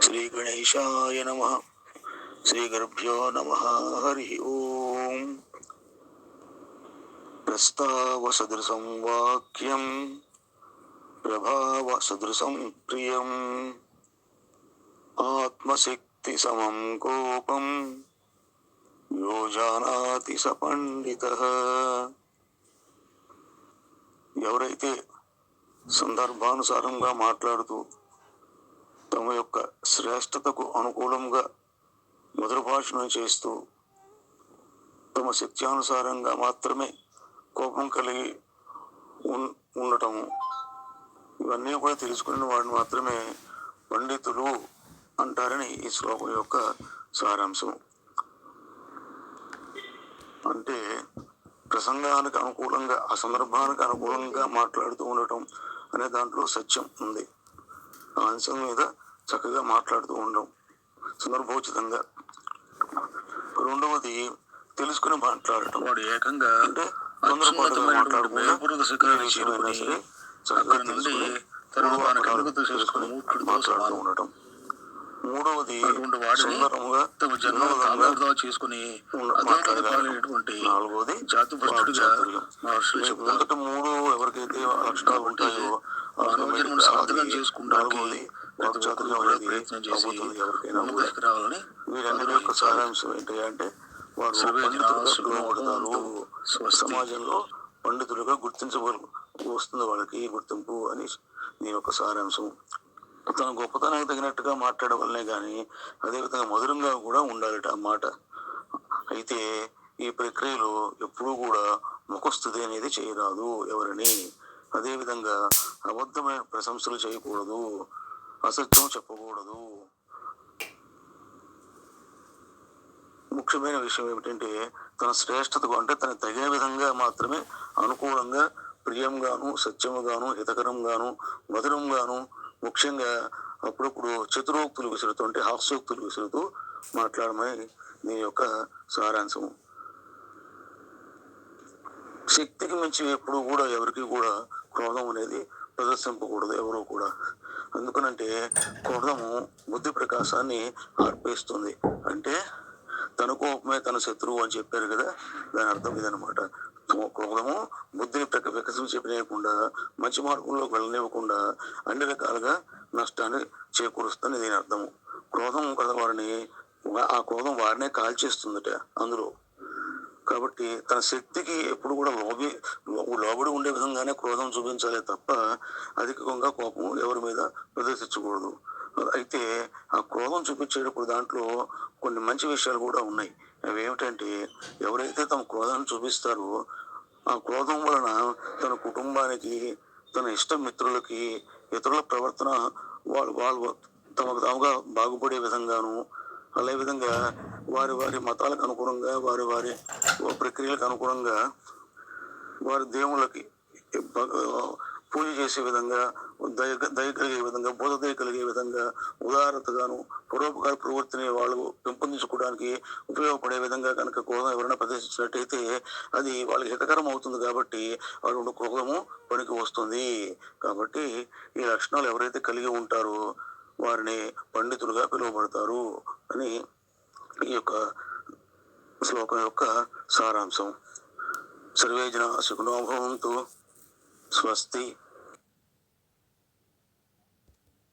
శ్రీ గణేశాయ నమః. శ్రీ గురుభ్యో నమః. హరి ఓం. ప్రస్తావసదృశం వాక్యం ప్రభావసదృశం ప్రియం ఆత్మశక్తి సమం కోపం యో జానాతి స పండితః. ఎవరైతే సందర్భానుసారంగా మాట్లాడుతూ తమ యొక్క శ్రేష్టతకు అనుకూలంగా మధుర భాషను చేస్తూ తమ శక్త్యానుసారంగా మాత్రమే కోపం కలిగి ఉండటము, ఇవన్నీ కూడా తెలుసుకున్న వాడిని మాత్రమే పండితులు అంటారని ఈ శ్లోకం యొక్క సారాంశం. అంటే ప్రసంగానికి అనుకూలంగా, ఆ సందర్భానికి అనుకూలంగా మాట్లాడుతూ ఉండటం అనే దాంట్లో సత్యం ఉంది. ఆ అంశం మీద చక్కగా మాట్లాడుతూ ఉండడం సందర్భోచితంగా. రెండవది తెలుసుకుని మాట్లాడటం. వాడు ఏకంగా అంటే తొందరపాటుగా మాట్లాడకుండా విషయమైనా సరే చక్కగా తెలుసుకుని మాట్లాడుతూ ఉండటం. మూడవది సుందరముగా చేసుకుని మాట్లాడగలటువంటి. నాలుగవది చాతుర్యం. మొదటి మూడు ఎవరికైతే లక్షణాలు ఉంటాయో నాలుగవది వాక్చాతుర్యం అనేది అవుతుంది ఎవరికైనా కూడా. వీరన్నిటి యొక్క సారాంశం ఏంటి అంటే వారు పండితులుగా పిలువబడతారు. సమాజంలో పండితులుగా వస్తుంది వాళ్ళకి గుర్తింపు అని దీని యొక్క సారాంశం. తన గొప్పతనానికి తగినట్టుగా మాట్లాడవలనే కానీ అదేవిధంగా మధురంగా కూడా ఉండాలట ఆ మాట. అయితే ఈ ప్రక్రియలో ఎప్పుడూ కూడా ముఖస్థుతి అనేది చేయరాదు ఎవరిని. అదేవిధంగా అబద్ధమైన ప్రశంసలు చేయకూడదు, అసత్యం చెప్పకూడదు. ముఖ్యమైన విషయం ఏమిటంటే తన శ్రేష్టతకు అంటే తన తగిన విధంగా మాత్రమే అనుకూలంగా, ప్రియంగాను, సత్యముగాను, హితకరంగాను, మధురంగాను, ముఖ్యంగా అప్పుడప్పుడు చతురోక్తులు విసురుతూ అంటే హాస్యోక్తులు విసురుతూ మాట్లాడమని దీని యొక్క సారాంశం. శక్తికి మించి ఎప్పుడు కూడా ఎవరికి కూడా క్రోధం అనేది ప్రదర్శింపకూడదు ఎవరు కూడా. ఎందుకనంటే క్రోధము బుద్ధి ప్రకాశాన్ని ఆర్పేస్తుంది. అంటే తన కోపమే తన శత్రువు అని చెప్పారు కదా, దాని అర్థం ఇదనమాట. క్రోధము బుద్ధిని వికసించలేకుండా, మంచి మార్గంలోకి వెళ్ళనివ్వకుండా అన్ని రకాలుగా నష్టాన్ని చేకూరుస్తుంది దీని అర్థము. క్రోధం కదా వారిని, ఆ క్రోధం వారినే కాల్చేస్తుందట అందులో. కాబట్టి తన శక్తికి ఎప్పుడు కూడా లోబడి ఉండే విధంగానే క్రోధం చూపించాలి తప్ప అధికంగా కోపం ఎవరి మీద ప్రదర్శించకూడదు. అయితే ఆ క్రోధం చూపించేటప్పుడు దాంట్లో కొన్ని మంచి విషయాలు కూడా ఉన్నాయి. అవి ఏమిటంటే ఎవరైతే తమ క్రోధాన్ని చూపిస్తారో ఆ క్రోధం వలన తన కుటుంబానికి, తన ఇష్ట మిత్రులకి, ఇతరుల ప్రవర్తన వాళ్ళు తమకు తాముగా బాగుపడే విధంగాను, అదే విధంగా వారి వారి మతాలకు అనుగుణంగా, వారి వారి ప్రక్రియలకు అనుగుణంగా, వారి దేవుళ్ళకి పూజ చేసే విధంగా, దయ కలిగే విధంగా, బోధ దయ కలిగే విధంగా, ఉదారతగాను, పరోపకార ప్రవృత్తిని వాళ్ళు పెంపొందించుకోవడానికి ఉపయోగపడే విధంగా కనుక క్రోధం ఎవరైనా ప్రదర్శించినట్టయితే అది వాళ్ళకి హితకరం అవుతుంది. కాబట్టి వాళ్ళు క్రోధము పనికి వస్తుంది. కాబట్టి ఈ లక్షణాలు ఎవరైతే కలిగి ఉంటారో వారిని పండితులుగా పిలువబడతారు అని ఈ యొక్క శ్లోకం యొక్క సారాంశం. సర్వే జనా సుఖినో భవంతు. స్వస్తి.